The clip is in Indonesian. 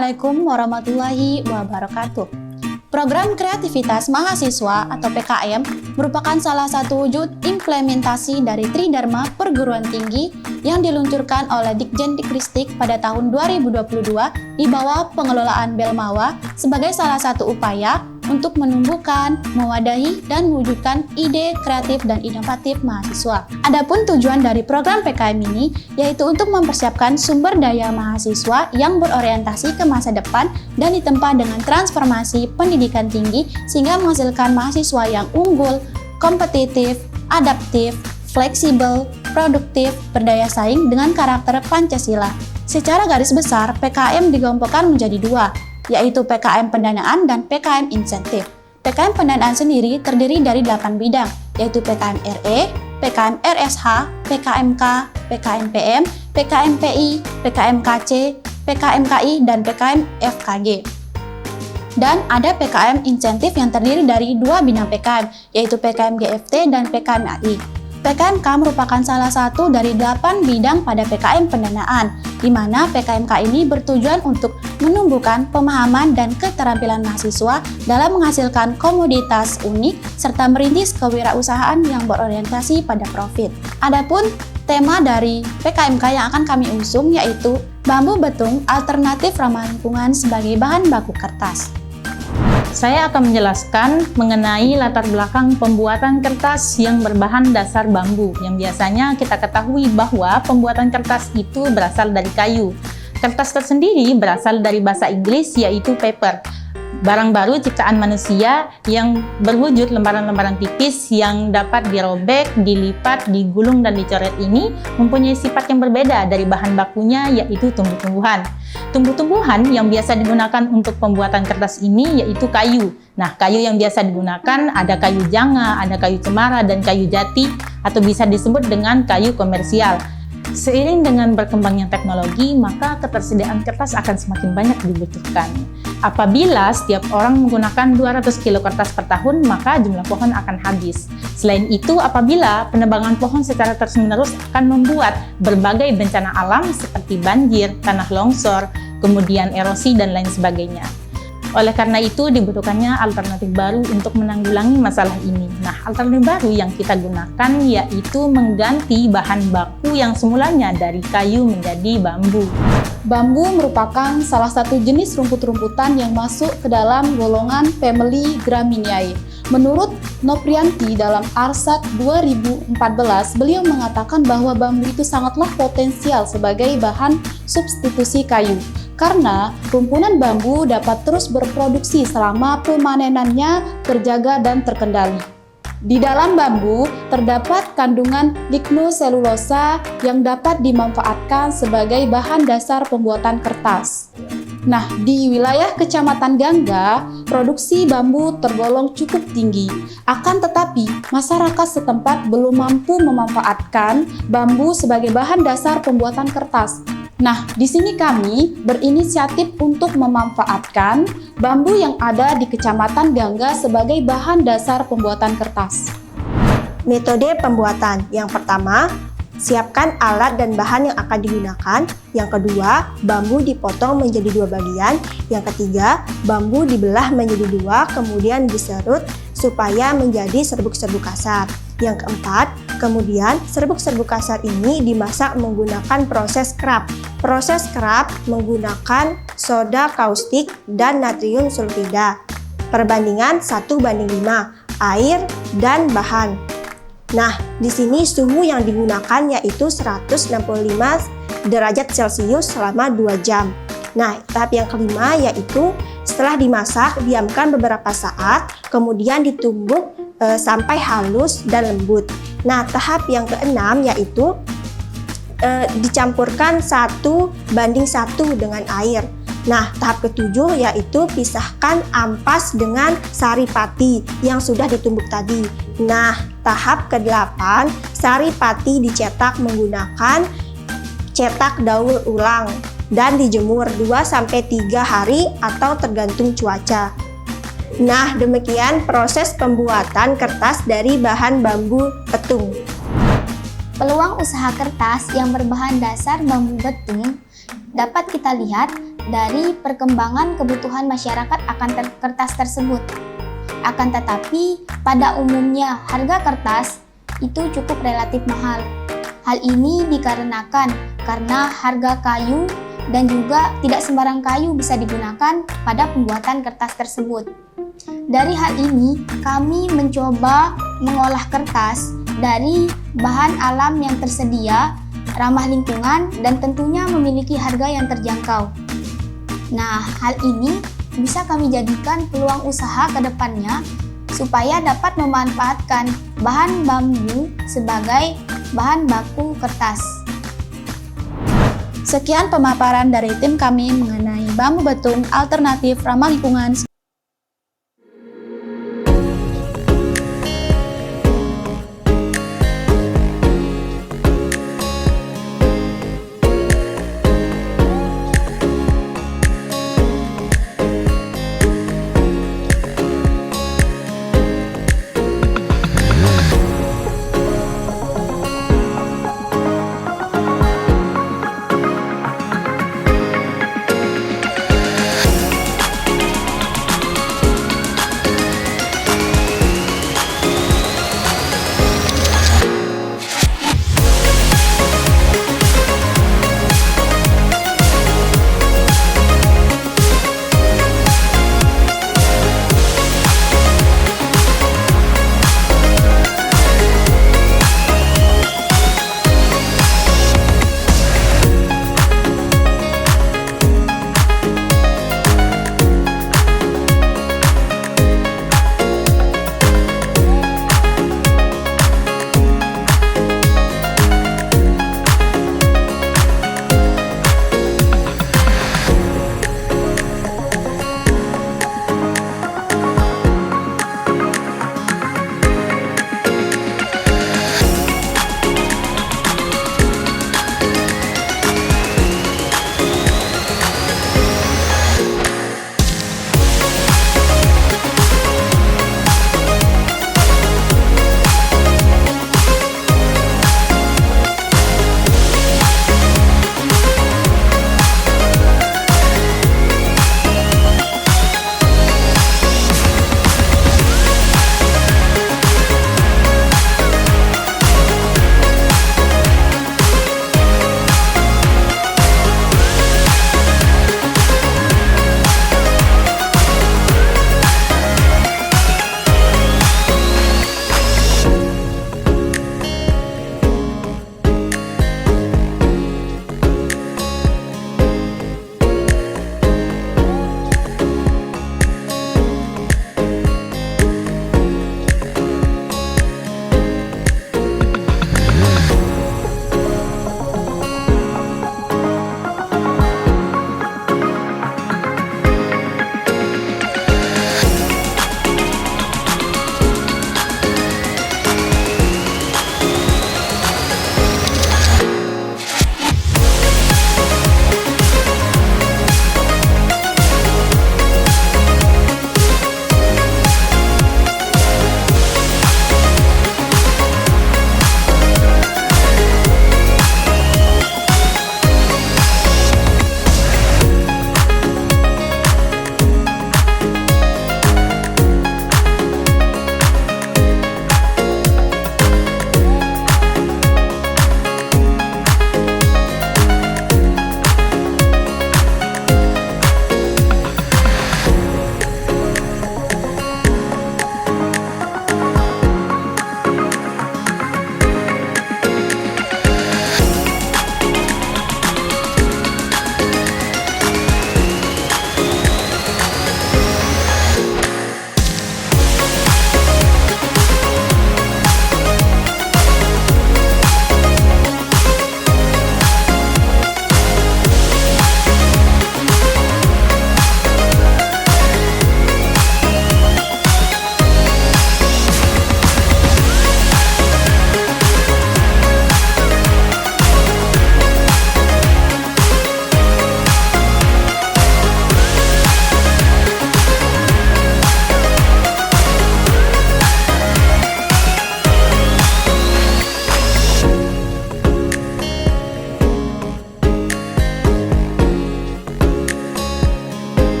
Assalamualaikum warahmatullahi wabarakatuh. Program Kreativitas Mahasiswa atau PKM merupakan salah satu wujud implementasi dari Tridharma Perguruan Tinggi yang diluncurkan oleh Ditjendikristik pada tahun 2022 di bawah pengelolaan Belmawa sebagai salah satu upaya untuk menumbuhkan, mewadahi, dan mewujudkan ide kreatif dan inovatif mahasiswa. Adapun tujuan dari program PKM ini yaitu untuk mempersiapkan sumber daya mahasiswa yang berorientasi ke masa depan dan ditempa dengan transformasi pendidikan tinggi sehingga menghasilkan mahasiswa yang unggul, kompetitif, adaptif, fleksibel, produktif, berdaya saing dengan karakter Pancasila. Secara garis besar, PKM digelompokkan menjadi dua, yaitu PKM pendanaan dan PKM insentif. PKM pendanaan sendiri terdiri dari 8 bidang, yaitu PKM RE, PKM RSH, PKMK, PKMPM, PKMPI, PKMKC, PKMKI, dan PKM FKG. Dan ada PKM insentif yang terdiri dari 2 bidang PKM, yaitu PKM GFT dan PKM AI. PKMK merupakan salah satu dari 8 bidang pada PKM pendanaan, di mana PKMK ini bertujuan untuk menumbuhkan pemahaman dan keterampilan mahasiswa dalam menghasilkan komoditas unik serta merintis kewirausahaan yang berorientasi pada profit. Adapun tema dari PKMK yang akan kami usung yaitu bambu betung alternatif ramah lingkungan sebagai bahan baku kertas. Saya akan menjelaskan mengenai latar belakang pembuatan kertas yang berbahan dasar bambu, yang biasanya kita ketahui bahwa pembuatan kertas itu berasal dari kayu. Kertas tersendiri berasal dari bahasa Inggris yaitu paper, barang baru ciptaan manusia yang berwujud lembaran-lembaran tipis yang dapat dirobek, dilipat, digulung, dan dicoret ini mempunyai sifat yang berbeda dari bahan bakunya yaitu tumbuh-tumbuhan. Tumbuh-tumbuhan yang biasa digunakan untuk pembuatan kertas ini yaitu kayu. Nah, kayu yang biasa digunakan ada kayu janga, ada kayu cemara, dan kayu jati atau bisa disebut dengan kayu komersial. Seiring dengan berkembangnya teknologi, maka ketersediaan kertas akan semakin banyak dibutuhkan. Apabila setiap orang menggunakan 200 kilo kertas per tahun, maka jumlah pohon akan habis. Selain itu, apabila penebangan pohon secara terus-menerus akan membuat berbagai bencana alam seperti banjir, tanah longsor, kemudian erosi, dan lain sebagainya. Oleh karena itu, dibutuhkannya alternatif baru untuk menanggulangi masalah ini. Nah, alternatif baru yang kita gunakan yaitu mengganti bahan baku yang semulanya dari kayu menjadi bambu. Bambu merupakan salah satu jenis rumput-rumputan yang masuk ke dalam golongan family Gramineae. Menurut Noprianti dalam Arsat 2014, beliau mengatakan bahwa bambu itu sangatlah potensial sebagai bahan substitusi kayu. Karena rumpunan bambu dapat terus berproduksi selama pemanenannya terjaga dan terkendali. Di dalam bambu terdapat kandungan lignoselulosa yang dapat dimanfaatkan sebagai bahan dasar pembuatan kertas. Nah, di wilayah Kecamatan Gangga, produksi bambu tergolong cukup tinggi. Akan tetapi, masyarakat setempat belum mampu memanfaatkan bambu sebagai bahan dasar pembuatan kertas. Nah, di sini kami berinisiatif untuk memanfaatkan bambu yang ada di Kecamatan Gangga sebagai bahan dasar pembuatan kertas. Metode pembuatan yang pertama, siapkan alat dan bahan yang akan digunakan. Yang kedua, bambu dipotong menjadi 2 bagian. Yang ketiga, bambu dibelah menjadi 2, kemudian diserut supaya menjadi serbuk-serbuk kasar. Yang keempat, kemudian serbuk-serbuk kasar ini dimasak menggunakan proses scrap. Proses scrap menggunakan soda kaustik dan natrium sulfida. Perbandingan 1:5, air dan bahan. Nah, di sini suhu yang digunakan yaitu 165 derajat Celcius selama 2 jam. Nah, tahap yang kelima yaitu setelah dimasak, diamkan beberapa saat, kemudian ditumbuk sampai halus dan lembut. Nah, tahap yang keenam yaitu dicampurkan 1:1 dengan air. Nah, tahap ketujuh yaitu pisahkan ampas dengan sari pati yang sudah ditumbuk tadi. Nah, tahap ke-8, sari pati dicetak menggunakan cetak daur ulang dan dijemur 2-3 hari atau tergantung cuaca. Nah, demikian proses pembuatan kertas dari bahan bambu betung. Peluang usaha kertas yang berbahan dasar bambu betung dapat kita lihat dari perkembangan kebutuhan masyarakat akan kertas tersebut. Akan tetapi, pada umumnya harga kertas itu cukup relatif mahal. Hal ini dikarenakan karena harga kayu dan juga tidak sembarang kayu bisa digunakan pada pembuatan kertas tersebut. Dari hal ini, kami mencoba mengolah kertas dari bahan alam yang tersedia, ramah lingkungan, dan tentunya memiliki harga yang terjangkau. Nah, hal ini bisa kami jadikan peluang usaha ke depannya supaya dapat memanfaatkan bahan bambu sebagai bahan baku kertas. Sekian pemaparan dari tim kami mengenai bambu betung alternatif ramah lingkungan